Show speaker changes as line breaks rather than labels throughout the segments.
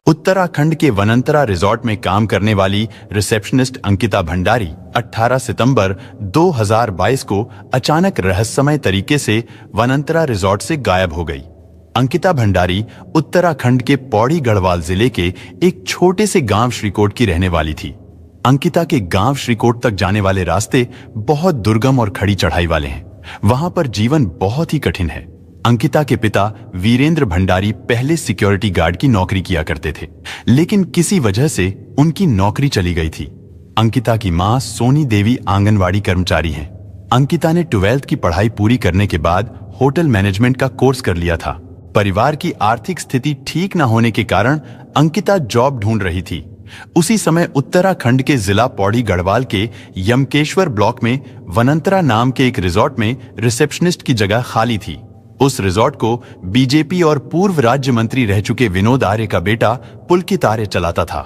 उत्तराखंड के वनंतरा रिजॉर्ट में काम करने वाली रिसेप्शनिस्ट अंकिता भंडारी 18 सितंबर 2022 को अचानक रहस्यमय तरीके से वनंतरा रिजॉर्ट से गायब हो गई। अंकिता भंडारी उत्तराखंड के पौड़ी गढ़वाल जिले के एक छोटे से गांव श्रीकोट की रहने वाली थी। अंकिता के गांव श्रीकोट तक जाने वाले रास्ते बहुत दुर्गम और खड़ी चढ़ाई वाले हैं। वहां पर जीवन बहुत ही कठिन है। अंकिता के पिता वीरेंद्र भंडारी पहले सिक्योरिटी गार्ड की नौकरी किया करते थे, लेकिन किसी वजह से उनकी नौकरी चली गई थी। अंकिता की मां सोनी देवी आंगनवाड़ी कर्मचारी हैं। अंकिता ने 12th की पढ़ाई पूरी करने के बाद होटल मैनेजमेंट का कोर्स कर लिया था। परिवार की आर्थिक स्थिति ठीक न होने के कारण अंकिता जॉब ढूंढ रही थी। उसी समय उत्तराखंड के जिला पौड़ी गढ़वाल के यमकेश्वर ब्लॉक में वनंतरा नाम के एक रिजॉर्ट में रिसेप्शनिस्ट की जगह खाली थी। उस रिजॉर्ट को बीजेपी और पूर्व राज्य मंत्री रह चुके विनोद आर्य का बेटा पुलकित आर्य चलाता था।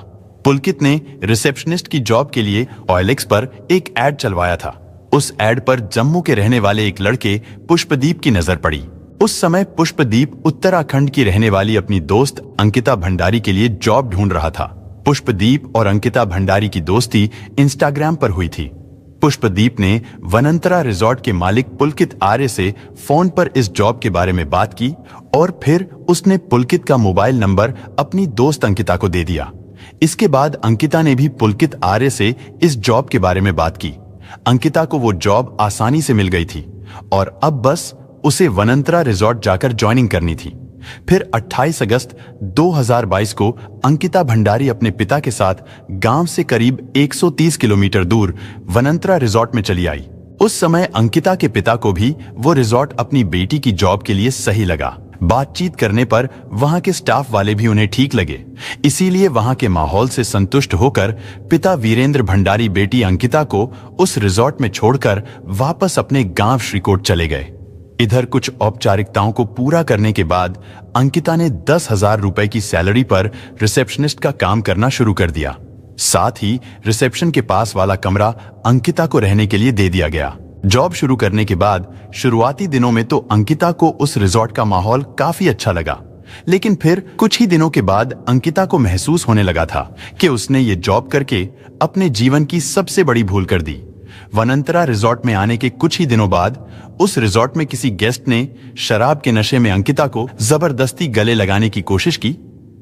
पुलकित ने रिसेप्शनिस्ट की जॉब के लिए OLX पर एक एड चलवाया था। उस एड पर जम्मू के रहने वाले एक लड़के पुष्पदीप की नजर पड़ी। उस समय पुष्पदीप उत्तराखंड की रहने वाली अपनी दोस्त अंकिता भंडारी के लिए जॉब ढूंढ रहा था। पुष्पदीप और अंकिता भंडारी की दोस्ती इंस्टाग्राम पर हुई थी। पुष्पदीप ने वनंतरा रिजॉर्ट के मालिक पुलकित आर्य से फोन पर इस जॉब के बारे में बात की और फिर उसने पुलकित का मोबाइल नंबर अपनी दोस्त अंकिता को दे दिया। इसके बाद अंकिता ने भी पुलकित आर्य से इस जॉब के बारे में बात की। अंकिता को वो जॉब आसानी से मिल गई थी और अब बस उसे वनंतरा रिजॉर्ट जाकर ज्वाइनिंग करनी थी। फिर 28 अगस्त 2022 को अंकिता भंडारी अपने पिता के साथ गांव से करीब 130 किलोमीटर दूर वनंतरा रिजॉर्ट में चली आई। उस समय अंकिता के पिता को भी वो रिजॉर्ट अपनी बेटी की जॉब के लिए सही लगा। बातचीत करने पर वहां के स्टाफ वाले भी उन्हें ठीक लगे। इसीलिए वहां के माहौल से संतुष्ट होकर पिता वीरेंद्र भंडारी बेटी अंकिता को उस रिजॉर्ट में छोड़कर वापस अपने गांव श्रीकोट चले गए। इधर कुछ औपचारिकताओं को पूरा करने के बाद अंकिता ने 10,000 रुपए की सैलरी पर रिसेप्शनिस्ट का काम करना शुरू कर दिया। साथ ही रिसेप्शन के पास वाला कमरा अंकिता को रहने के लिए दे दिया गया। जॉब शुरू करने के बाद शुरुआती दिनों में तो अंकिता को उस रिजॉर्ट का माहौल काफी अच्छा लगा, लेकिन फिर कुछ ही दिनों के बाद अंकिता को महसूस होने लगा था कि उसने ये जॉब करके अपने जीवन की सबसे बड़ी भूल कर दी। वनंतरा रिजॉर्ट में आने के कुछ ही दिनों बाद उस रिजॉर्ट में किसी गेस्ट ने शराब के नशे में अंकिता को जबरदस्ती गले लगाने की कोशिश की।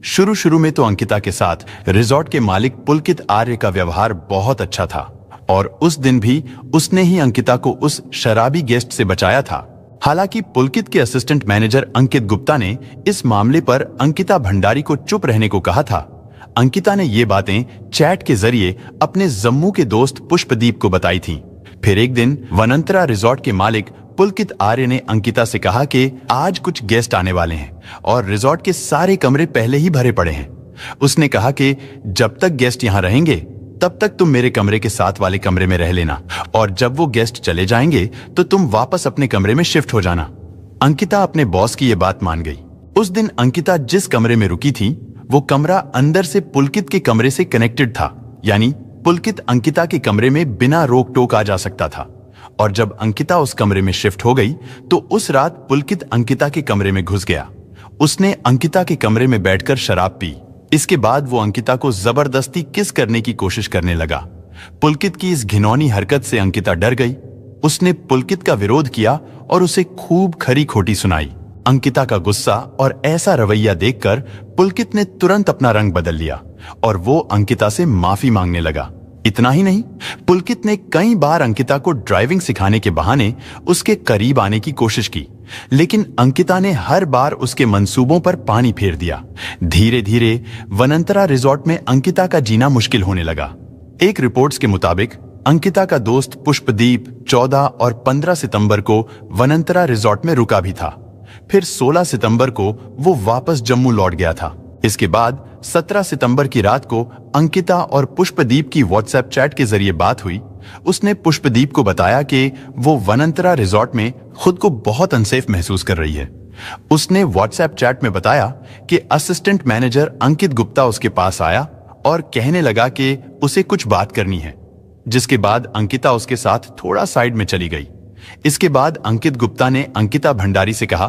शुरू में तो अंकिता के साथ रिजॉर्ट के मालिक पुलकित आर्य का व्यवहार बहुत अच्छा था और उस दिन भी उसने ही अंकिता को उस शराबी गेस्ट से बचाया था। हालांकि पुलकित के असिस्टेंट मैनेजर अंकित गुप्ता ने इस मामले पर अंकिता भंडारी को चुप रहने को कहा था। अंकिता ने ये बातें चैट के जरिए अपने जम्मू के दोस्त पुष्पदीप को बताई थी। फिर एक दिन वनंतरा रिजॉर्ट के मालिक पुलकित आर्य ने अंकिता से कहा कि आज कुछ गेस्ट आने वाले हैं और रिजॉर्ट के सारे कमरे पहले ही भरे पड़े हैं। उसने कहा कि जब तक गेस्ट यहाँ रहेंगे तब तक तुम मेरे कमरे के साथ वाले कमरे में रह लेना और जब वो गेस्ट चले जाएंगे तो तुम वापस अपने कमरे में शिफ्ट हो जाना। अंकिता अपने बॉस की ये बात मान गई। उस दिन अंकिता जिस कमरे में रुकी थी वो कमरा अंदर से पुलकित के कमरे से कनेक्टेड था, यानी पुलकित अंकिता के कमरे में बिना रोक टोक आ जा सकता था। और जब अंकिता उस कमरे में शिफ्ट हो गई तो उस रात पुलकित अंकिता के कमरे में घुस गया। उसने अंकिता के कमरे में बैठकर शराब पी। इसके बाद वो अंकिता को जबरदस्ती किस करने की कोशिश करने लगा। पुलकित की इस घिनौनी हरकत से अंकिता डर गई। उसने पुलकित का विरोध किया और उसे खूब खरी खोटी सुनाई। अंकिता का गुस्सा और ऐसा रवैया देखकर पुलकित ने तुरंत अपना रंग बदल लिया और वो अंकिता से माफी मांगने लगा। इतना ही नहीं, पुलकित ने कई बार अंकिता को ड्राइविंग सिखाने के बहाने उसके करीब आने की कोशिश की, लेकिन अंकिता ने हर बार उसके मंसूबों पर पानी फेर दिया। धीरे धीरे वनंतरा रिजॉर्ट में अंकिता का जीना मुश्किल होने लगा। एक रिपोर्ट्स के मुताबिक अंकिता का दोस्त पुष्पदीप 14 और 15 सितंबर को वनंतरा रिजॉर्ट में रुका भी था। फिर 16 सितंबर को वो वापस जम्मू लौट गया था। इसके बाद 17 सितंबर की रात को अंकिता और पुष्पदीप की व्हाट्सएप चैट के जरिए बात हुई। उसने पुष्पदीप को बताया कि वो वनंतरा रिजॉर्ट में खुद को बहुत अनसेफ महसूस कर रही है। उसने व्हाट्सएप चैट में बताया कि असिस्टेंट मैनेजर अंकित गुप्ता उसके पास आया और कहने लगा कि उसे कुछ बात करनी है, जिसके बाद अंकिता उसके साथ थोड़ा साइड में चली गई। इसके बाद अंकित गुप्ता ने अंकिता भंडारी से कहा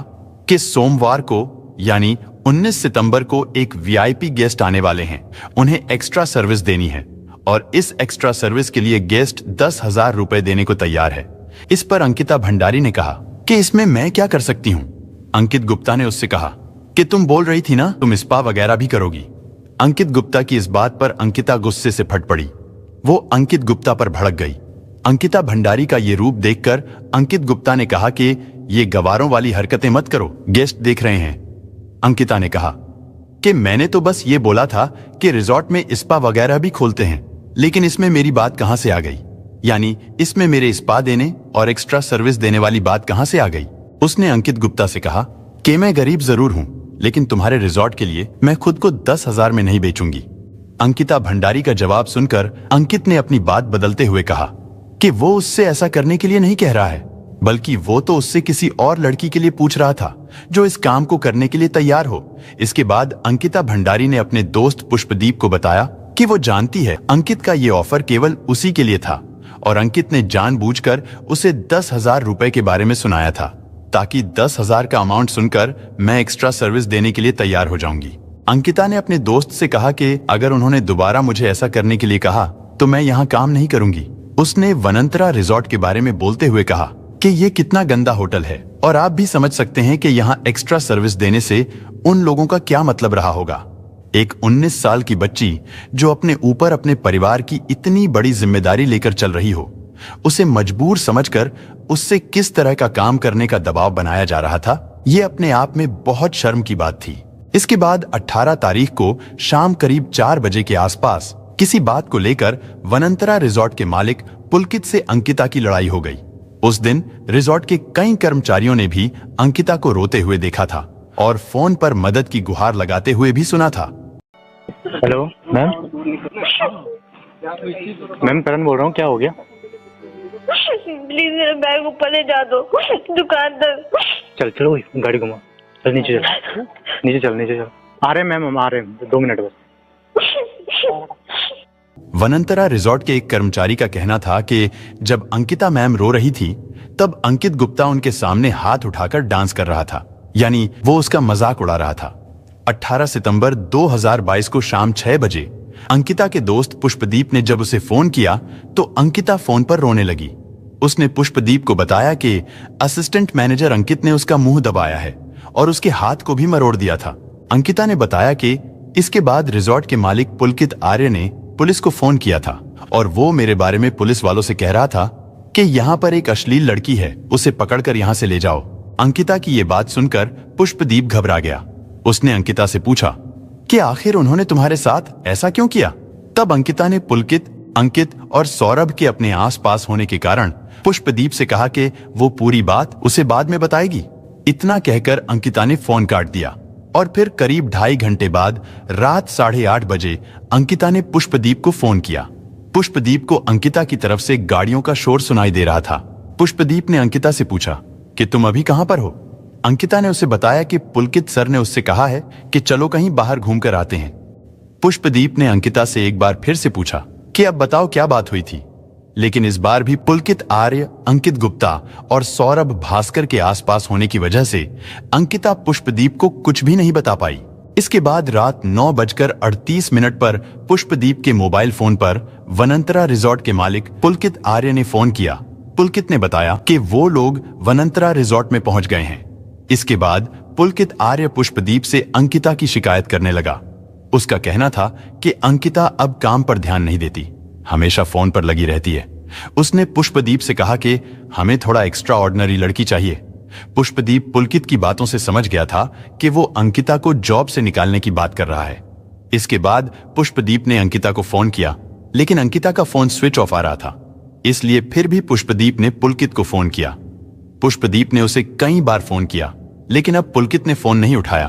कि सोमवार को यानी 19 सितंबर को एक वीआईपी गेस्ट आने वाले हैं, उन्हें एक्स्ट्रा सर्विस देनी है और इस एक्स्ट्रा सर्विस के लिए गेस्ट 10,000 रुपए देने को तैयार है। इस पर अंकिता भंडारी ने कहा कि इसमें मैं क्या कर सकती हूँ। अंकित गुप्ता ने उससे कहा कि तुम बोल रही थी ना तुम स्पा वगैरह भी करोगी। अंकित गुप्ता की इस बात पर अंकिता गुस्से से फट पड़ी। वो अंकित गुप्ता पर भड़क गई। अंकिता भंडारी का ये रूप देखकर अंकित गुप्ता ने कहा कि ये गवारों वाली हरकतें मत करो, गेस्ट देख रहे हैं। अंकिता ने कहा कि मैंने तो बस ये बोला था कि रिजॉर्ट में स्पा वगैरह भी खोलते हैं, लेकिन इसमें मेरी बात कहां से आ गई, यानी इसमें मेरे स्पा देने और एक्स्ट्रा सर्विस देने वाली बात कहां से आ गई। उसने अंकित गुप्ता से कहा कि मैं गरीब जरूर हूं, लेकिन तुम्हारे रिजॉर्ट के लिए मैं खुद को 10,000 में नहीं बेचूंगी। अंकिता भंडारी का जवाब सुनकर अंकित ने अपनी बात बदलते हुए कहा कि वो उससे ऐसा करने के लिए नहीं कह रहा है, बल्कि वो तो उससे किसी और लड़की के लिए पूछ रहा था जो इस काम को करने के लिए तैयार हो। इसके बाद अंकिता भंडारी ने अपने दोस्त पुष्पदीप को बताया कि वो जानती है अंकित का ये ऑफर केवल उसी के लिए था और अंकित ने जानबूझकर उसे 10,000 रुपए के बारे में सुनाया था ताकि 10,000 का अमाउंट सुनकर मैं एक्स्ट्रा सर्विस देने के लिए तैयार हो जाऊंगी। अंकिता ने अपने दोस्त से कहा कि अगर उन्होंने दोबारा मुझे ऐसा करने के लिए कहा तो मैं यहाँ काम नहीं करूंगी। उसने वनंतरा रिजॉर्ट के बारे में बोलते हुए कहा कि ये कितना गंदा होटल है और आप भी समझ सकते हैं कि यहाँ एक्स्ट्रा सर्विस देने से उन लोगों का क्या मतलब रहा होगा। एक 19 साल की बच्ची जो अपने ऊपर अपने परिवार की इतनी बड़ी जिम्मेदारी लेकर चल रही हो, उसे मजबूर समझकर उससे किस तरह का काम करने का दबाव बनाया जा रहा था, ये अपने आप में बहुत शर्म की बात थी। इसके बाद 18 तारीख को शाम करीब 4 बजे के आसपास किसी बात को लेकर वनंतरा रिजॉर्ट के मालिक पुलकित से अंकिता की लड़ाई हो गई। उस दिन रिजॉर्ट के कई कर्मचारियों ने भी अंकिता को रोते हुए देखा था और फोन पर मदद की गुहार लगाते हुए भी सुना था।
हेलो मैम, मैम करण बोल रहा हूँ, क्या हो गया?
प्लीज मेरा बैग ऊपर ले जा दो दुकान तक।
चल चलो गाड़ी घुमा, चल नीचे चल, नीचे चल, नीचे चल। आ रहे हैं मैम, हम आ रहे हैं, 2 मिनट बस।
वनंतरा रिजॉर्ट के एक कर्मचारी का कहना था कि जब अंकिता मैम रो रही थी तब अंकित गुप्ता उनके सामने हाथ उठाकर डांस कर रहा था, यानी वो उसका मजाक उड़ा रहा था। 18 सितंबर 2022 को शाम 6 बजे अंकिता के दोस्त पुष्पदीप ने जब उसे फोन किया तो अंकिता फोन पर रोने लगी। उसने पुष्पदीप को बताया कि असिस्टेंट मैनेजर अंकित ने उसका मुंह दबाया है और उसके हाथ को भी मरोड़ दिया था। अंकिता ने बताया कि इसके बाद रिजॉर्ट के मालिक पुलकित आर्य ने पुलिस को फोन किया था और वो मेरे बारे में पुलिस वालों से कह रहा था कि यहाँ पर एक अश्लील लड़की है, उसे पकड़कर यहाँ से ले जाओ। अंकिता की ये बात सुनकर पुष्पदीप घबरा गया। उसने अंकिता से पूछा कि आखिर उन्होंने तुम्हारे साथ ऐसा क्यों किया। तब अंकिता ने पुलकित, अंकित और सौरभ के अपने आसपास होने के कारण पुष्पदीप से कहा कि वो पूरी बात उसे बाद में बताएगी। इतना कहकर अंकिता ने फोन काट दिया और फिर करीब 2.5 घंटे बाद रात 8:30 बजे अंकिता ने पुष्पदीप को फोन किया। पुष्पदीप को अंकिता की तरफ से गाड़ियों का शोर सुनाई दे रहा था। पुष्पदीप ने अंकिता से पूछा कि तुम अभी कहां पर हो। अंकिता ने उसे बताया कि पुलकित सर ने उससे कहा है कि चलो कहीं बाहर घूमकर आते हैं। पुष्पदीप ने अंकिता से एक बार फिर से पूछा कि अब बताओ क्या बात हुई थी, लेकिन इस बार भी पुलकित आर्य, अंकित गुप्ता और सौरभ भास्कर के आसपास होने की वजह से अंकिता पुष्पदीप को कुछ भी नहीं बता पाई। इसके बाद रात 9:38 पर पुष्पदीप के मोबाइल फोन पर वनंतरा रिजॉर्ट के मालिक पुलकित आर्य ने फोन किया। पुलकित ने बताया कि वो लोग वनंतरा रिजॉर्ट में पहुंच गए हैं। इसके बाद पुलकित आर्य पुष्पदीप से अंकिता की शिकायत करने लगा। उसका कहना था कि अंकिता अब काम पर ध्यान नहीं देती, हमेशा फोन पर लगी रहती है। उसने पुष्पदीप से कहा कि हमें थोड़ा एक्स्ट्रा ऑर्डिनरी लड़की चाहिए। पुष्पदीप पुलकित की बातों से समझ गया था कि वो अंकिता को जॉब से निकालने की बात कर रहा है। इसके बाद पुष्पदीप ने अंकिता को फोन किया, लेकिन अंकिता का फोन स्विच ऑफ आ रहा था। इसलिए फिर भी पुष्पदीप ने पुलकित को फोन किया। पुष्पदीप ने उसे कई बार फोन किया, लेकिन अब पुलकित ने फोन नहीं उठाया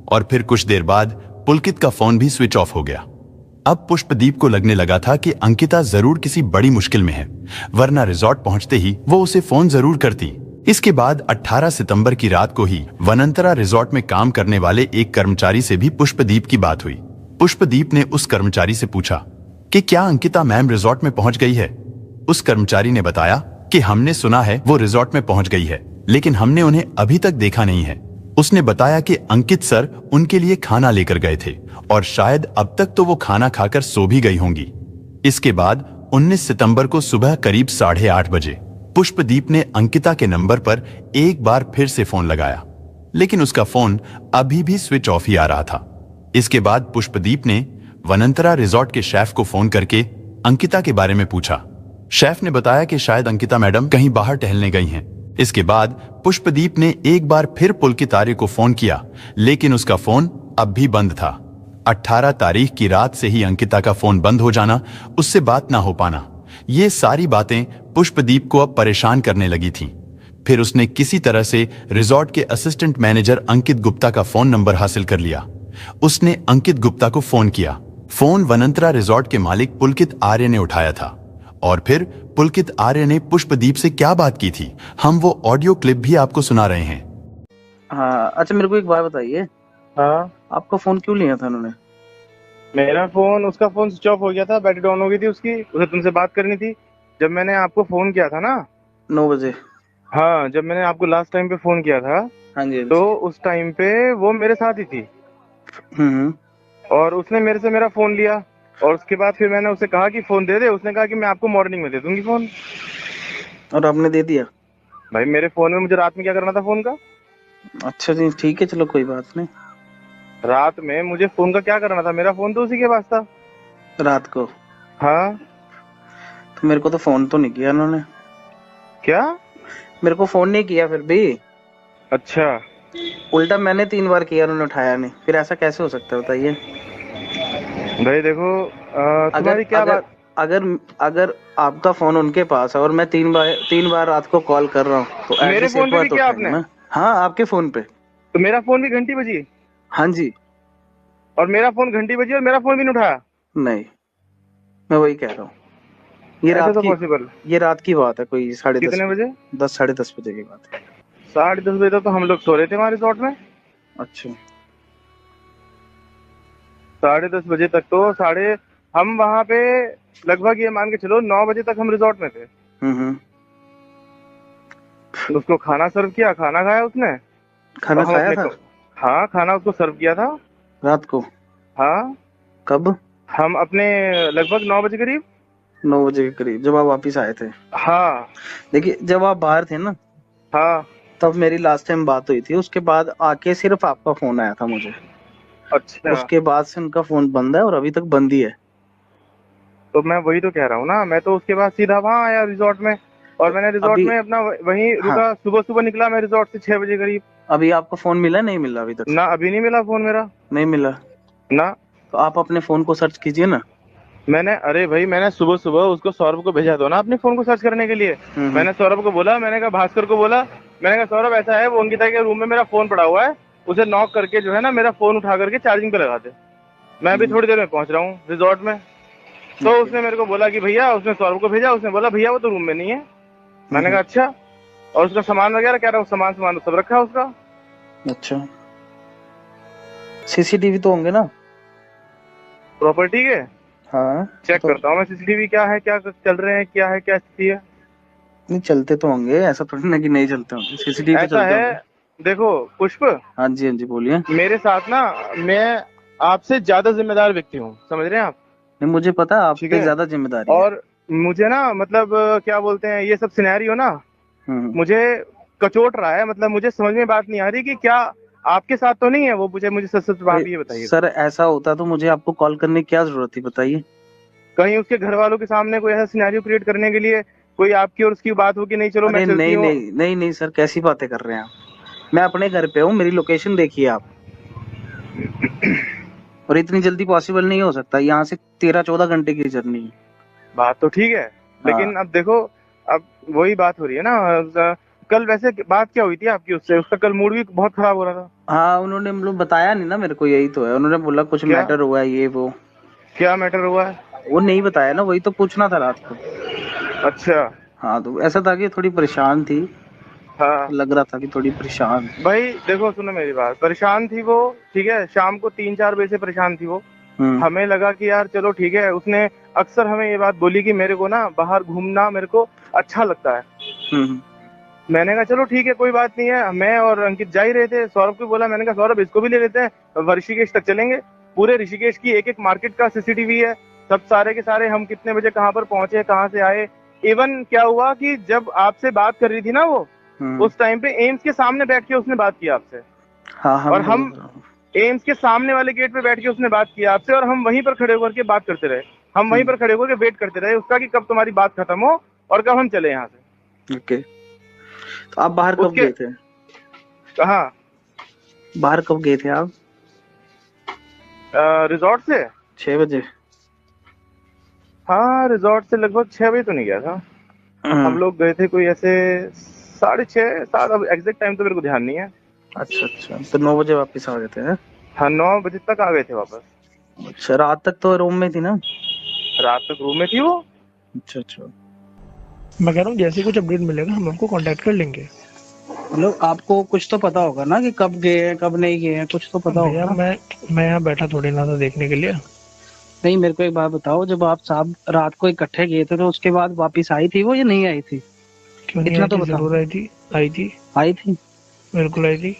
और फिर कुछ देर बाद पुलकित का फोन भी स्विच ऑफ हो गया। अब पुष्पदीप को लगने लगा था कि अंकिता जरूर किसी बड़ी मुश्किल में है, वरना रिजॉर्ट पहुंचते ही वो उसे फोन जरूर करती। इसके बाद 18 सितंबर की रात को ही वनंतरा रिजॉर्ट में काम करने वाले एक कर्मचारी से भी पुष्पदीप की बात हुई। पुष्पदीप ने उस कर्मचारी से पूछा कि क्या अंकिता मैम रिजॉर्ट में पहुंच गई है। उस कर्मचारी ने बताया कि हमने सुना है वो रिजॉर्ट में पहुंच गई है, लेकिन हमने उन्हें अभी तक देखा नहीं है। उसने बताया कि अंकित सर उनके लिए खाना लेकर गए थे और शायद अब तक तो वो खाना खाकर सो भी गई होंगी। इसके बाद 19 सितंबर को सुबह करीब 8:30 बजे पुष्पदीप ने अंकिता के नंबर पर एक बार फिर से फोन लगाया, लेकिन उसका फोन अभी भी स्विच ऑफ ही आ रहा था। इसके बाद पुष्पदीप ने वनंतरा रिजॉर्ट के शेफ को फोन करके अंकिता के बारे में पूछा। शेफ ने बताया कि शायद अंकिता मैडम कहीं बाहर टहलने गई हैं। इसके बाद पुष्पदीप ने एक बार फिर पुलकित आर्य को फोन किया, लेकिन उसका फोन अब भी बंद था। 18 तारीख की रात से ही अंकिता का फोन बंद हो जाना, उससे बात ना हो पाना, ये सारी बातें पुष्पदीप को अब परेशान करने लगी थीं। फिर उसने किसी तरह से रिजॉर्ट के असिस्टेंट मैनेजर अंकित गुप्ता का फोन नंबर हासिल कर लिया। उसने अंकित गुप्ता को फोन किया। फोन वनंतरा रिजॉर्ट के मालिक पुलकित आर्य ने उठाया था और फिर पुलकित आर्य ने पुष्पदीप से क्या बात की थी, हम वो ऑडियो क्लिप भी आपको सुना रहे हैं।
हाँ, अच्छा मेरे को एक बात बताइए।
हाँ,
आपका फोन क्यों लिया था उन्होंने?
मेरा फोन, उसका फोन स्विच ऑफ हो गया था, बैटरी डाउन हो गई थी उसकी, उसे तुमसे बात करनी थी। जब मैंने आपको फोन किया था ना
9 बजे।
हाँ, जब मैंने आपको लास्ट टाइम पे फोन किया था
हाँ जी।
तो उस टाइम पे वो मेरे साथ ही थी
हम्म।
और उसने मेरे से मेरा फोन लिया और उसके बाद फिर मैंने उसे कहा कि फोन दे दे। उसने कहा कि मैं आपको मॉर्निंग में दे दूंगी फोन।
और आपने दे दिया?
भाई मेरे फोन में मुझे रात में क्या करना था फोन का?
अच्छा जी, ठीक है, चलो कोई बात नहीं।
रात में मुझे फोन का क्या करना था? मेरा फोन तो उसी के पास था।
रात को?
हाँ।
तो मेरे को तो फोन तो नहीं किया उन्होंने।
क्या?
मेरे को फोन नहीं किया फिर भी।
अच्छा,
उल्टा मैंने 3 बार किया, उन्होंने उठाया नहीं। फिर ऐसा कैसे हो सकता है बताइए?
भाई देखो तुम्हारी क्या
अगर
बात?
अगर आपका फोन उनके पास है और मैं 3 बार रात को कॉल कर रहा हूँ तो
मेरे
ऐसे
फोन पे
बात
भी
तो
किया
उठाएंगे
आपने?
ना। हाँ, आपके फोन पे।
तो मेरा फोन भी घंटी बजी
हाँ जी।
और मेरा फोन घंटी बजी और मेरा फोन भी नहीं उठाया?
नहीं, मैं वही कह रहा हूँ। ये
ऐसा
रात
तो
की
पॉसिबल?
ये रात की बात है, कोई 10:30
कितने बजे?
10 साढ़े 10 बजे की बात है।
10:30 बजे तक तो हम लोग सो रहे थे वहाँ रिजॉर्ट में।
अच्छा।
10:30 बजे तक तो हम वहाँ पे लगभग ये मान के चलो 9 बजे तक हम रिजॉर्ट में थे। उसको खाना सर्व किया, खाना खाया उसने।
खाना
हम
खाया
अपने
था?
हाँ, खाना उसको सर्व किया था
रात को?
हाँ।
कब?
हम अपने लगभग 9 बजे करीब।
9 बजे के करीब जब आप वापिस आए थे?
हाँ।
देखिए, जब आप बाहर थे ना
हाँ।
तब मेरी लास्ट टाइम बात हुई थी। उसके बाद आके सिर्फ आपका फोन आया था मुझे।
अच्छा,
उसके बाद से उनका फोन बंद है और अभी तक बंद ही है।
तो मैं वही तो कह रहा हूँ ना, मैं तो उसके बाद सीधा वहाँ आया रिजॉर्ट में और मैंने रिजॉर्ट
अभी
में अपना वहीं
हाँ,
रुका। सुबह सुबह निकला मैं रिजॉर्ट से 6 बजे करीब।
अभी आपका फोन मिला नहीं मिला अभी तक?
ना, अभी नहीं मिला फोन मेरा।
नहीं मिला?
ना।
तो आप अपने फोन को सर्च कीजिए ना।
अरे भाई मैंने सुबह सुबह उसको सौरभ को भेजा दो ना अपने फोन को सर्च करने के लिए। मैंने सौरभ को बोला, मैंने कहा भास्कर को बोला, मैंने कहा सौरभ ऐसा है, वो अंकिता के रूम में मेरा फोन पड़ा हुआ है, उसे नॉक करके जो है ना मेरा फोन उठा करके चार्जिंग पे लगा दे। मैं अभी थोड़ी देर में पहुंच रहा हूँ रिजॉर्ट में। तो उसने मेरे को बोला कि भैया, उसने सौरभ को भेजा, उसने बोला भैया वो तो रूम में नहीं है। मैंने कहा अच्छा। और उसका सामान वगैरह कह रहा हूँ, सामान सब रखा है उसका।
अच्छा, सीसीटीवी तो होंगे ना
प्रॉपर्टी के?
हाँ,
चेक
तो
करता हूँ मैं सीसीटीवी क्या है, क्या चल रहे हैं, क्या है, क्या स्थिति है।
नहीं चलते तो होंगे, ऐसा थोड़ी ना कि नहीं चलते होंगे, सीसीटीवी तो
ऐसा
चलते
है,
होंगे।
देखो पुष्प,
हाँ जी, हाँ जी, बोलिए।
मेरे साथ ना, मैं आपसे ज्यादा जिम्मेदार व्यक्ति हूँ, समझ रहे हैं आप?
नहीं, मुझे पता है आप
ठीक
पे
है।
ज्यादा जिम्मेदारी है।
और मुझे ना मतलब क्या बोलते हैं, ये सब सिनेरियो ना मुझे कचोट रहा है। मतलब मुझे समझ में बात नहीं आ रही कि क्या आपके साथ तो नहीं है वो। मुझे सच सच बात ये बताइए।
सर, ऐसा होता तो मुझे आपको कॉल करने की क्या जरूरत थी बताइए?
कहीं उसके घर वालों के सामने कोई ऐसा सिनेरियो क्रिएट करने के लिए कोई आपकी और उसकी बात हो कि नहीं चलो मैं
अरे
चलती
नहीं
हूँ।
नहीं नहीं नहीं सर, कैसी बातें कर रहे हैं आप? मैं अपने घर पे हूँ, मेरी लोकेशन देखिए आप। और इतनी जल्दी पॉसिबल नहीं हो सकता, यहाँ से 13-14 घंटे की जर्नी है।
बात तो ठीक है, लेकिन अब देखो, अब वही बात हो रही है ना, कल वैसे बात क्या हुई थी आपकी उससे? उसका कल मूड भी बहुत खराब हो रहा था।
हाँ उन्होंने मतलब बताया नहीं ना मेरे को, यही तो है, उन्होंने बोला कुछ
क्या?
मैटर हुआ है ये वो।
क्या मैटर हुआ है?
वो नहीं बताया ना, वही तो पूछना था रात को।
अच्छा।
हाँ तो ऐसा था कि थोड़ी परेशान थी,
हाँ
लग रहा था कि थोड़ी परेशान।
भाई देखो, सुनो मेरी बात, परेशान थी वो, ठीक है, शाम को 3-4 बजे से परेशान थी वो। हमें लगा कि यार चलो ठीक है, उसने अक्सर हमें ये बात बोली कि मेरे को ना बाहर घूमना मेरे को अच्छा लगता है। मैंने कहा चलो ठीक है, कोई बात नहीं है। मैं और अंकित जा ही रहे थे, सौरभ को बोला, मैंने कहा सौरभ इसको भी ले लेते हैं, ऋषिकेश तक चलेंगे। पूरे ऋषिकेश की एक एक मार्केट का सीसीटीवी है, सब सारे के सारे, हम कितने बजे कहाँ पर पहुंचे, कहाँ से आए। इवन क्या हुआ कि जब आपसे बात कर रही थी ना वो, उस टाइम पे एम्स के सामने बैठ के उसने बात की आपसे।
हाँ
और हम एम्स के सामने वाले गेट पे बैठ के उसने बात की आपसे, और हम वहीं पर खड़े होकर के बात करते रहे। हम वहीं पर खड़े होकर के वेट करते रहे उसका कि कब तुम्हारी बात खत्म हो और कब हम चले यहाँ से।
ओके, तो आप बाहर कब गए थे?
कहाँ
बाहर कब गए थे आप?
रिजॉर्ट से
6 बजे।
हाँ, रिजॉर्ट से लगभग 6 बजे तो नहीं गया था। हम लोग गए थे कोई ऐसे 6:30-7, अब एग्जैक्ट टाइम तो मेरे को ध्यान नहीं है।
अच्छा अच्छा, तो 9 बजे वापस आ गए थे?
हाँ 9 बजे तक आ गए थे वापस।
अच्छा, रात तक तो रूम में थी ना?
रात तक रूम में थी वो।
अच्छा अच्छा,
मैं कह रहा हूँ जैसे कुछ अपडेट मिलेगा हम आपको कांटेक्ट कर लेंगे।
मतलब आपको कुछ तो पता होगा ना कि कब गए हैं कब नहीं गए हैं, कुछ तो पता होगा ना?
मैं यहाँ बैठा थोड़ी ना था देखने के लिए।
नहीं, मेरे को एक बात बताओ, जब आप साहब रात को इकट्ठे गए थे तो उसके बाद वापस आई थी वो या नहीं आई थी?
क्यों नहीं
इतना
आई
तो
थी?
बताओ।
जरूर आई थी। आई थी, बिल्कुल आई थी।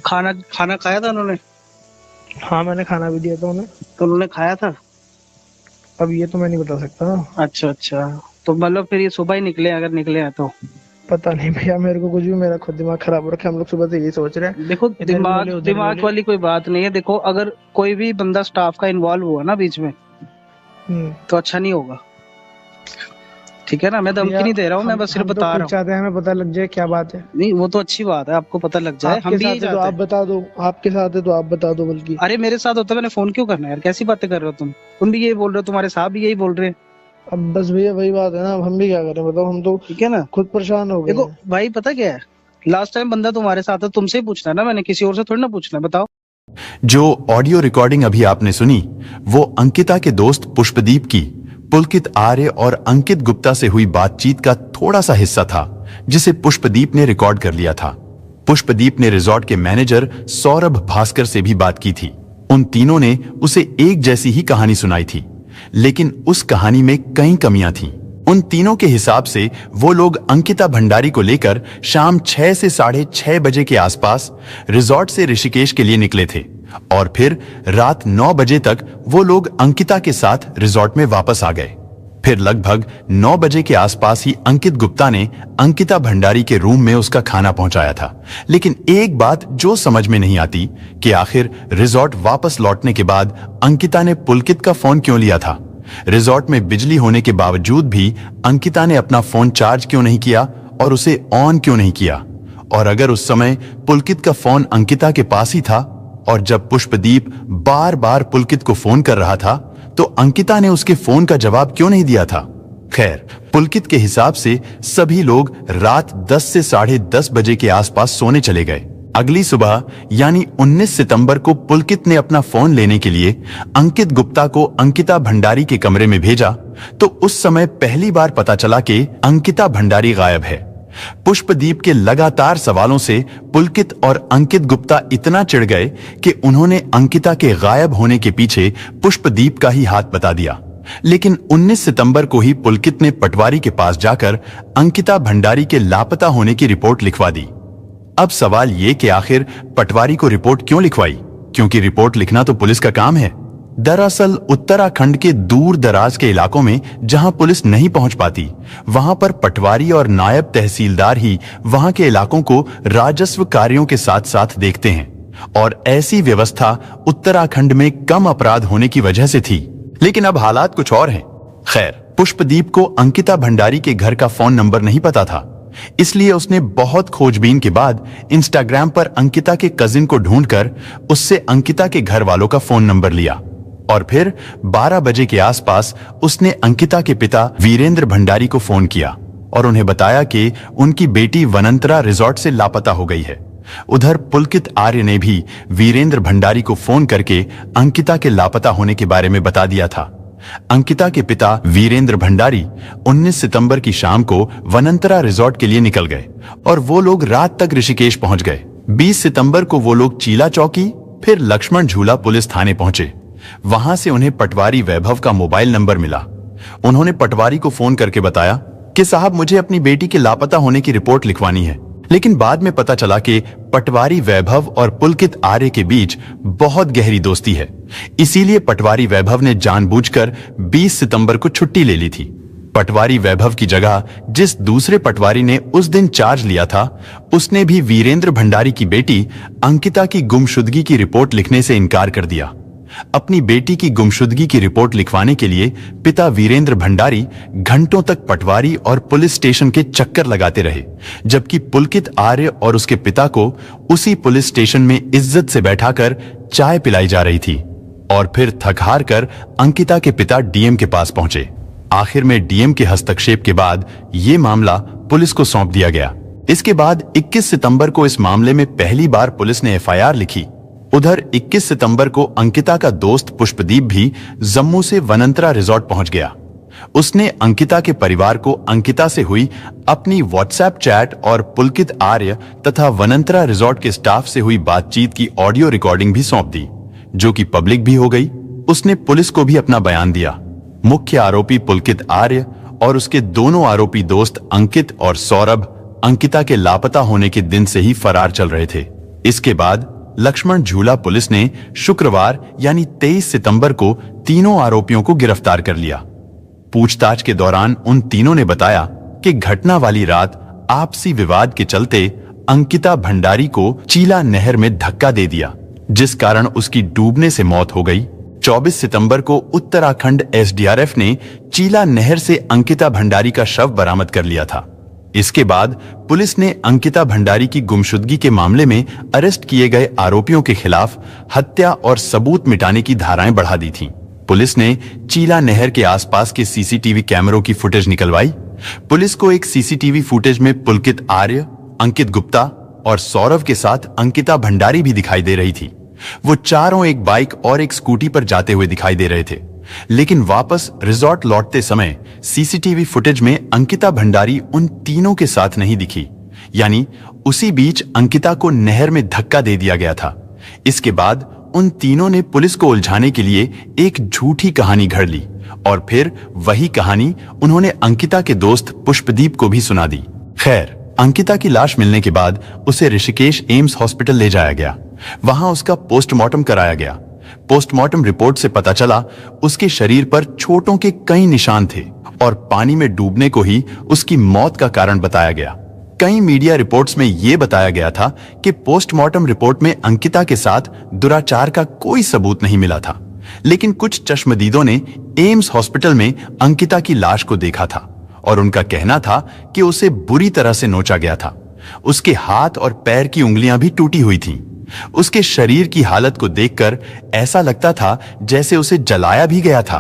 खाना खाया था उन्होंने?
हाँ मैंने खाना भी दिया था उन्हें।
तो उन्होंने खाया था?
अब ये तो मैं नहीं बता सकता।
अच्छा अच्छा, तो मतलब फिर ये सुबह ही निकले, अगर निकले हैं तो?
पता नहीं भैया, मेरे को कुछ भी, मेरा खुद दिमाग खराब हो रखा है। हम लोग सुबह से यही सोच रहे हैं।
देखो दिमाग वाली कोई बात नहीं है। देखो अगर कोई भी बंदा स्टाफ का इन्वॉल्व हुआ ना बीच में तो अच्छा नहीं होगा, ठीक है ना? मैं धमकी नहीं दे रहा हूँ, मैं बस सिर्फ बता रहा हूँ।
चाहते हैं हमें पता लग जाए क्या बात है।
नहीं वो तो अच्छी बात है, आपको पता लग जाए, हम भी यही चाहते हैं।
आप बता दो, आपके साथ है तो आप बता दो। बल्कि
अरे मेरे साथ होता मैंने फोन क्यों करना यार? कैसी बातें कर रहे हो तुम भी यही बोल रहे हो, तुम्हारे साहब भी यही बोल रहे हैं।
अब बस भैया वही बात है ना, अब हम भी क्या करें बताओ, हम तो
ठीक है ना,
खुद परेशान हो गए।
देखो भाई पता क्या है, लास्ट टाइम बंदा तुम्हारे साथ है, तुमसे ही पूछना है ना, मैंने किसी और से थोड़ी ना पूछना। बताओ।
जो ऑडियो रिकॉर्डिंग अभी आपने सुनी वो अंकिता के दोस्त पुष्पदीप की पुलकित आर्य और अंकित गुप्ता से हुई बातचीत का थोड़ा सा हिस्सा था, जिसे पुष्पदीप ने रिकॉर्ड कर लिया था। पुष्पदीप ने रिजॉर्ट के मैनेजर सौरभ भास्कर से भी बात की थी। उन तीनों ने उसे एक जैसी ही कहानी सुनाई थी, लेकिन उस कहानी में कई कमियां थीं। उन तीनों के हिसाब से वो लोग अंकिता भंडारी को लेकर शाम 6 से 6:30 बजे के आसपास रिजॉर्ट से ऋषिकेश के लिए निकले थे और फिर रात 9 बजे तक वो लोग अंकिता के साथ रिजॉर्ट में वापस आ गए। फिर लगभग 9 बजे के आसपास ही अंकित गुप्ता ने अंकिता भंडारी के रूम में उसका खाना पहुंचाया था। लेकिन एक बात जो समझ में नहीं आती कि आखिर रिजॉर्ट वापस लौटने के बाद अंकिता ने पुलकित का फोन क्यों लिया था। रिजॉर्ट में बिजली होने के बावजूद भी अंकिता ने अपना फोन चार्ज क्यों नहीं किया और उसे ऑन क्यों नहीं किया। और अगर उस समय पुलकित का फोन अंकिता के पास ही था और जब पुष्पदीप बार बार पुलकित को फोन कर रहा था तो अंकिता ने उसके फोन का जवाब क्यों नहीं दिया था। खैर, पुलकित के हिसाब से सभी लोग रात 10 से 10:30 बजे के आसपास सोने चले गए। अगली सुबह यानी 19 सितंबर को पुलकित ने अपना फोन लेने के लिए अंकित गुप्ता को अंकिता भंडारी के कमरे में भेजा तो उस समय पहली बार पता चला कि अंकिता भंडारी गायब है। पुष्पदीप के लगातार सवालों से पुलकित और अंकित गुप्ता इतना चिढ़ गए कि उन्होंने अंकिता के गायब होने के पीछे पुष्पदीप का ही हाथ बता दिया। लेकिन 19 सितंबर को ही पुलकित ने पटवारी के पास जाकर अंकिता भंडारी के लापता होने की रिपोर्ट लिखवा दी। अब सवाल ये कि आखिर पटवारी को रिपोर्ट क्यों लिखवाई, क्योंकि रिपोर्ट लिखना तो पुलिस का काम है। दरअसल उत्तराखंड के दूर दराज के इलाकों में जहां पुलिस नहीं पहुंच पाती, वहां पर पटवारी और नायब तहसीलदार ही वहां के इलाकों को राजस्व कार्यों के साथ साथ देखते हैं और ऐसी व्यवस्था उत्तराखंड में कम अपराध होने की वजह से थी। लेकिन अब हालात कुछ और हैं। खैर, पुष्पदीप को अंकिता भंडारी के घर का फोन नंबर नहीं पता था, इसलिए उसने बहुत खोजबीन के बाद इंस्टाग्राम पर अंकिता के कजिन को ढूंढकर उससे अंकिता के घर वालों का फोन नंबर लिया और फिर 12 बजे के आसपास उसने अंकिता के पिता वीरेंद्र भंडारी को फोन किया और उन्हें बताया कि उनकी बेटी वनंतरा रिजॉर्ट से लापता हो गई है। उधर पुलकित आर्य ने भी वीरेंद्र भंडारी को फोन करके अंकिता के लापता होने के बारे में बता दिया था। अंकिता के पिता वीरेंद्र भंडारी 19 सितंबर की शाम को वनंतरा रिजॉर्ट के लिए निकल गए और वो लोग रात तक ऋषिकेश पहुंच गए। 20 सितंबर को वो लोग चीला चौकी फिर लक्ष्मण झूला पुलिस थाने पहुंचे। वहां से उन्हें पटवारी वैभव का मोबाइल नंबर मिला। उन्होंने पटवारी को फोन करके बताया कि साहब मुझे अपनी बेटी के लापता होने की रिपोर्ट लिखवानी है। लेकिन बाद में पता चला कि पटवारी वैभव और पुलकित आर्य के बीच बहुत गहरी दोस्ती है। इसीलिए पटवारी वैभव ने जानबूझकर 20 सितंबर को छुट्टी ले ली थी। पटवारी वैभव की जगह जिस दूसरे पटवारी ने उस दिन चार्ज लिया था, उसने भी वीरेंद्र भंडारी की बेटी अंकिता की गुमशुदगी की रिपोर्ट लिखने से इनकार कर दिया। अपनी बेटी की गुमशुदगी की रिपोर्ट लिखवाने के लिए पिता वीरेंद्र भंडारी घंटों तक पटवारी और पुलिस स्टेशन के चक्कर लगाते रहे, जबकि पुलकित आर्य और उसके पिता को उसी पुलिस स्टेशन में इज्जत से बैठाकर चाय पिलाई जा रही थी। और फिर थक हार कर अंकिता के पिता डीएम के पास पहुंचे। आखिर में डीएम के हस्तक्षेप के बाद ये मामला पुलिस को सौंप दिया गया। इसके बाद 21 सितंबर को इस मामले में पहली बार पुलिस ने एफआईआर लिखी। उधर 21 सितंबर को अंकिता का दोस्त पुष्पदीप भी जम्मू से वनंतरा रिजॉर्ट पहुंच गया। उसने अंकिता के परिवार को अंकिता से हुई अपनी व्हाट्सएप चैट और पुलकित आर्य तथा वनंतरा रिजॉर्ट के स्टाफ से हुई बातचीत की ऑडियो रिकॉर्डिंग भी सौंप दी, जो कि पब्लिक भी हो गई। उसने पुलिस को भी अपना बयान दिया। मुख्य आरोपी पुलकित आर्य और उसके दोनों आरोपी दोस्त अंकित और सौरभ अंकिता के लापता होने के दिन से ही फरार चल रहे थे। इसके बाद लक्ष्मण झूला पुलिस ने शुक्रवार यानी 23 सितंबर को तीनों आरोपियों को गिरफ्तार कर लिया। पूछताछ के दौरान उन तीनों ने बताया कि घटना वाली रात आपसी विवाद के चलते अंकिता भंडारी को चीला नहर में धक्का दे दिया, जिस कारण उसकी डूबने से मौत हो गई। 24 सितंबर को उत्तराखंड एसडीआरएफ ने चीला नहर से अंकिता भंडारी का शव बरामद कर लिया था। इसके बाद पुलिस ने अंकिता भंडारी की गुमशुदगी के मामले में अरेस्ट किए गए आरोपियों के खिलाफ हत्या और सबूत मिटाने की धाराएं बढ़ा दी थीं। पुलिस ने चीला नहर के आसपास के सीसीटीवी कैमरों की फुटेज निकलवाई। पुलिस को एक सीसीटीवी फुटेज में पुलकित आर्य, अंकित गुप्ता और सौरभ के साथ अंकिता भंडारी भी दिखाई दे रही थी। वो चारों एक बाइक और एक स्कूटी पर जाते हुए दिखाई दे रहे थे। लेकिन वापस रिजॉर्ट लौटते समय सीसीटीवी फुटेज में अंकिता भंडारी उन तीनों के साथ नहीं दिखी, यानी उसी बीच अंकिता को नहर में धक्का दे दिया गया था। इसके बाद उन तीनों ने पुलिस को उलझाने के लिए एक झूठी कहानी घड़ ली और फिर वही कहानी उन्होंने अंकिता के दोस्त पुष्पदीप को भी सुना दी। खैर, अंकिता की लाश मिलने के बाद उसे ऋषिकेश एम्स हॉस्पिटल ले जाया गया। वहां उसका पोस्टमार्टम कराया गया। पोस्टमार्टम रिपोर्ट से पता चला उसके शरीर पर चोटों के कई निशान थे और पानी में डूबने को ही उसकी मौत का कारण बताया गया। कई मीडिया रिपोर्ट्स में यह बताया गया था कि पोस्टमार्टम रिपोर्ट में अंकिता के साथ दुराचार का कोई सबूत नहीं मिला था, लेकिन कुछ चश्मदीदों ने एम्स हॉस्पिटल में अंकिता की लाश को देखा था और उनका कहना था कि उसे बुरी तरह से नोचा गया था। उसके हाथ और पैर की उंगलियां भी टूटी हुई थीं। उसके शरीर की हालत को देखकर ऐसा लगता था जैसे उसे जलाया भी गया था।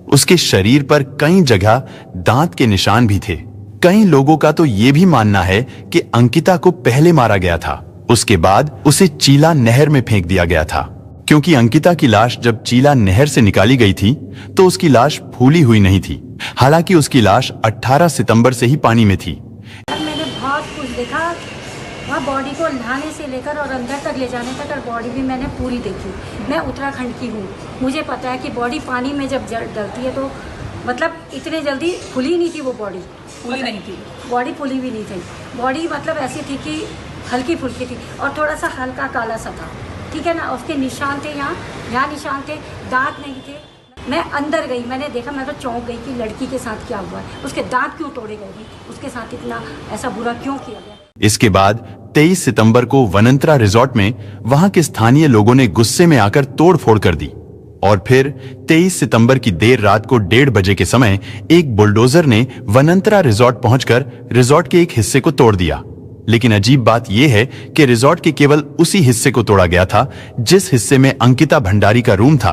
उसके शरीर पर कई जगह दांत के निशान भी थे। कई लोगों का तो यह भी मानना है कि अंकिता को पहले मारा गया था, उसके बाद उसे चीला नहर में फेंक दिया गया था, क्योंकि अंकिता की लाश जब चीला नहर से निकाली गई थी तो उसकी लाश फूली हुई नहीं थी। हालांकि उसकी लाश 18 सितंबर से ही पानी में थी।
मैंने बहुत कुछ देखा वहाँ, बॉडी को नहाने से लेकर और अंदर तक ले जाने तक, और बॉडी भी मैंने पूरी देखी। मैं उत्तराखंड की हूँ, मुझे पता है कि बॉडी पानी में जब डलती है तो मतलब इतने जल्दी फुली नहीं थी वो बॉडी, फुली नहीं थी बॉडी, फुली भी नहीं थी बॉडी, मतलब ऐसी थी कि हल्की फुल्की थी और थोड़ा सा हल्का काला सा था, ठीक है ना। उसके निशान थे, यहाँ निशान थे, दांत नहीं थे। मैं अंदर गई, मैंने देखा, मैं तो चौंक गई कि लड़की के साथ क्या हुआ है, उसके दांत क्यों तोड़े गए, उसके साथ इतना ऐसा बुरा क्यों किया गया।
इसके बाद 23 सितंबर को वनंतरा रिजॉर्ट में वहां के स्थानीय लोगों ने गुस्से में आकर तोड़फोड़ कर दी और फिर 23 सितंबर की देर रात को 1:30 बजे के समय एक बुलडोजर ने वनंतरा रिजॉर्ट पहुंचकर रिजॉर्ट के एक हिस्से को तोड़ दिया। लेकिन अजीब बात यह है कि रिजॉर्ट के केवल उसी हिस्से को तोड़ा गया था जिस हिस्से में अंकिता भंडारी का रूम था।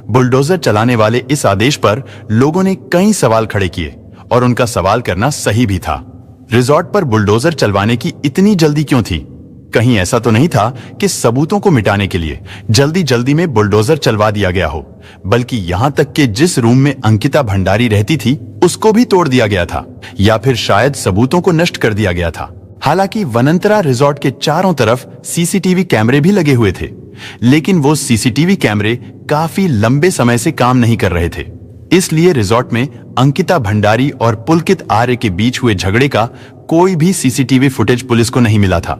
बुलडोजर चलाने वाले इस आदेश पर लोगों ने कई सवाल खड़े किए और उनका सवाल करना सही भी था। रिजॉर्ट पर बुलडोजर चलवाने की इतनी जल्दी क्यों थी? कहीं ऐसा तो नहीं था कि सबूतों को मिटाने के लिए जल्दी जल्दी में बुलडोजर चलवा दिया गया हो, बल्कि यहां तक कि जिस रूम में अंकिता भंडारी रहती थी उसको भी तोड़ दिया गया था, या फिर शायद सबूतों को नष्ट कर दिया गया था। हालांकि वनंतरा रिजॉर्ट के चारों तरफ सीसीटीवी कैमरे भी लगे हुए थे, लेकिन वो सीसीटीवी कैमरे काफी लंबे समय से काम नहीं कर रहे थे। इसलिए रिजॉर्ट में अंकिता भंडारी और पुलकित आर्य के बीच हुए झगड़े का कोई भी सीसीटीवी फुटेज पुलिस को नहीं मिला था।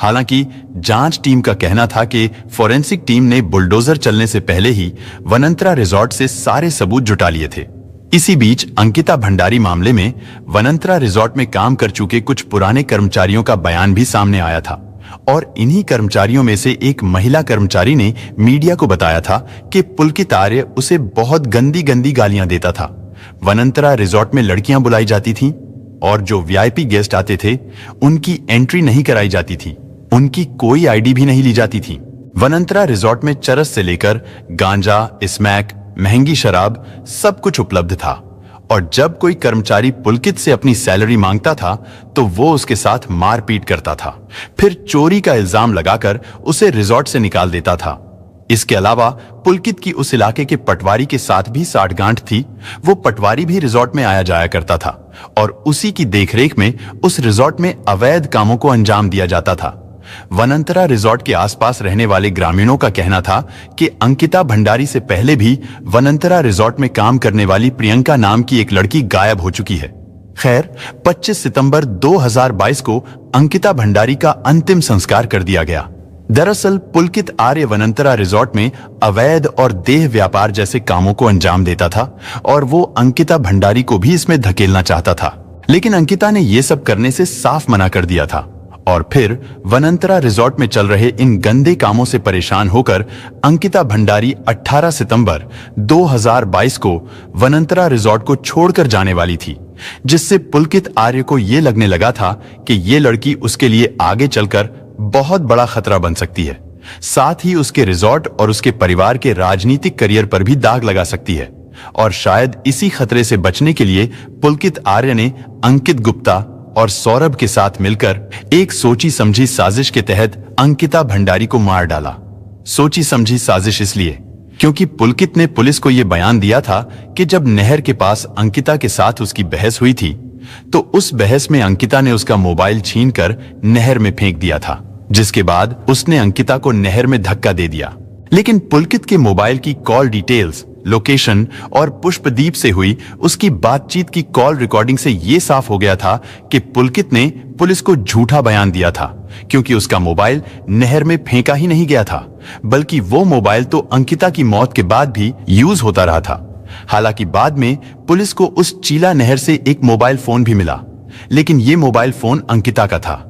हालांकि जांच टीम का कहना था कि फोरेंसिक टीम ने बुलडोजर चलने से पहले ही वनंतरा रिजॉर्ट से सारे सबूत जुटा लिए थे। इसी बीच अंकिता भंडारी मामले में वनंतरा रिजॉर्ट में काम कर चुके कुछ पुराने कर्मचारियों का बयान भी सामने आया था, और इन्हीं कर्मचारियों में से एक महिला कर्मचारी ने मीडिया को बताया था कि पुलकित आर्य उसे बहुत गंदी गंदी गालियां देता था। वनंतरा रिजॉर्ट में लड़कियां बुलाई जाती थीं और जो वीआईपी गेस्ट आते थे उनकी एंट्री नहीं कराई जाती थी, उनकी कोई आईडी भी नहीं ली जाती थी। वनंतरा रिजॉर्ट में चरस से लेकर गांजा, स्मैक, महंगी शराब सब कुछ उपलब्ध था, और जब कोई कर्मचारी पुलकित से अपनी सैलरी मांगता था तो वो उसके साथ मारपीट करता था, फिर चोरी का इल्जाम लगाकर उसे रिजॉर्ट से निकाल देता था। इसके अलावा पुलकित की उस इलाके के पटवारी के साथ भी साठगांठ थी। वो पटवारी भी रिजॉर्ट में आया जाया करता था और उसी की देखरेख में उस रिजॉर्ट में अवैध कामों को अंजाम दिया जाता था। वनंतरा रिजॉर्ट के आसपास रहने वाले ग्रामीणों का कहना था कि अंकिता भंडारी से पहले भी वनंतरा रिजॉर्ट में काम करने वाली प्रियंका नाम की एक लड़की गायब हो चुकी है। खैर, 25 सितंबर 2022 को अंकिता भंडारी का अंतिम संस्कार कर दिया गया। दरअसल पुलकित आर्य वनंतरा रिजॉर्ट में अवैध और देह व्यापार जैसे कामों को अंजाम देता था और वो अंकिता भंडारी को भी इसमें धकेलना चाहता था, लेकिन अंकिता ने ये सब करने से साफ मना कर दिया था। और फिर वनंतरा रिजॉर्ट में चल रहे इन गंदे कामों से परेशान होकर अंकिता भंडारी 18 सितंबर 2022 को वनंतरा रिजॉर्ट को छोड़कर जाने वाली थी, जिससे पुलकित आर्य को यह लगने लगा था कि ये लड़की उसके लिए आगे चलकर बहुत बड़ा खतरा बन सकती है, साथ ही उसके रिजॉर्ट और उसके परिवार के राजनीतिक करियर पर भी दाग लगा सकती है। और शायद इसी खतरे से बचने के लिए पुलकित आर्य ने अंकित गुप्ता और सौरभ के साथ मिलकर एक सोची समझी साजिश के तहत अंकिता भंडारी को मार डाला। सोची समझी साजिश इसलिए क्योंकि पुलकित ने पुलिस को यह बयान दिया था कि जब नहर के पास अंकिता के साथ उसकी बहस हुई थी तो उस बहस में अंकिता ने उसका मोबाइल छीनकर नहर में फेंक दिया था, जिसके बाद उसने अंकिता को नहर में धक्का दे दिया। लेकिन पुलकित के मोबाइल की कॉल डिटेल्स, लोकेशन और पुष्पदीप से हुई उसकी बातचीत की कॉल रिकॉर्डिंग से यह साफ हो गया था कि पुलकित ने पुलिस को झूठा बयान दिया था, क्योंकि उसका मोबाइल नहर में फेंका ही नहीं गया था, बल्कि वो मोबाइल तो अंकिता की मौत के बाद भी यूज होता रहा था। हालांकि बाद में पुलिस को उस चीला नहर से एक मोबाइल फोन भी मिला, लेकिन ये मोबाइल फोन अंकिता का था।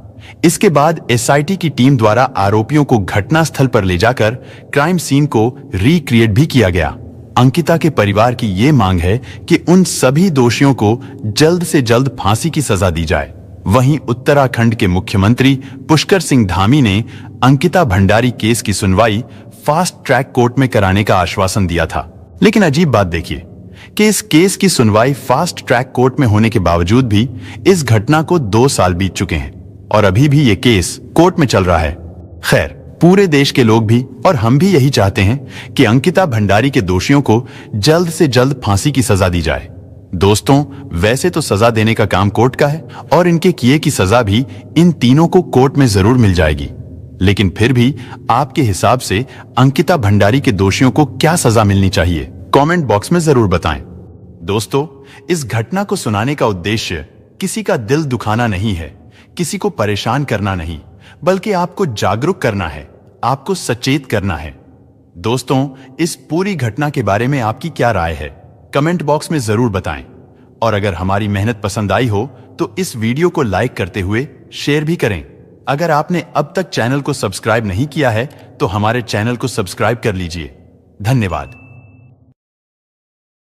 इसके बाद एसआईटी की टीम द्वारा आरोपियों को घटनास्थल पर ले जाकर क्राइम सीन को रिक्रिएट भी किया गया। अंकिता के परिवार की ये मांग है कि उन सभी दोषियों को जल्द से जल्द फांसी की सजा दी जाए। वहीं उत्तराखंड के मुख्यमंत्री पुष्कर सिंह धामी ने अंकिता भंडारी केस की सुनवाई फास्ट ट्रैक कोर्ट में कराने का आश्वासन दिया था। लेकिन अजीब बात देखिए कि इस केस की सुनवाई फास्ट ट्रैक कोर्ट में होने के बावजूद भी इस घटना को 2 साल बीत चुके हैं और अभी भी ये केस कोर्ट में चल रहा है। खैर, पूरे देश के लोग भी और हम भी यही चाहते हैं कि अंकिता भंडारी के दोषियों को जल्द से जल्द फांसी की सजा दी जाए। दोस्तों, वैसे तो सजा देने का काम कोर्ट का है और इनके किए की सजा भी इन तीनों को कोर्ट में जरूर मिल जाएगी, लेकिन फिर भी आपके हिसाब से अंकिता भंडारी के दोषियों को क्या सजा मिलनी चाहिए? कमेंट बॉक्स में जरूर बताएं। दोस्तों, इस घटना को सुनाने का उद्देश्य किसी का दिल दुखाना नहीं है, किसी को परेशान करना नहीं, बल्कि आपको जागरूक करना है, आपको सचेत करना है। दोस्तों, इस पूरी घटना के बारे में आपकी क्या राय है? कमेंट बॉक्स में जरूर बताएं। और अगर हमारी मेहनत पसंद आई हो तो इस वीडियो को लाइक करते हुए शेयर भी करें। अगर आपने अब तक चैनल को सब्सक्राइब नहीं किया है तो हमारे चैनल को सब्सक्राइब कर लीजिए। धन्यवाद।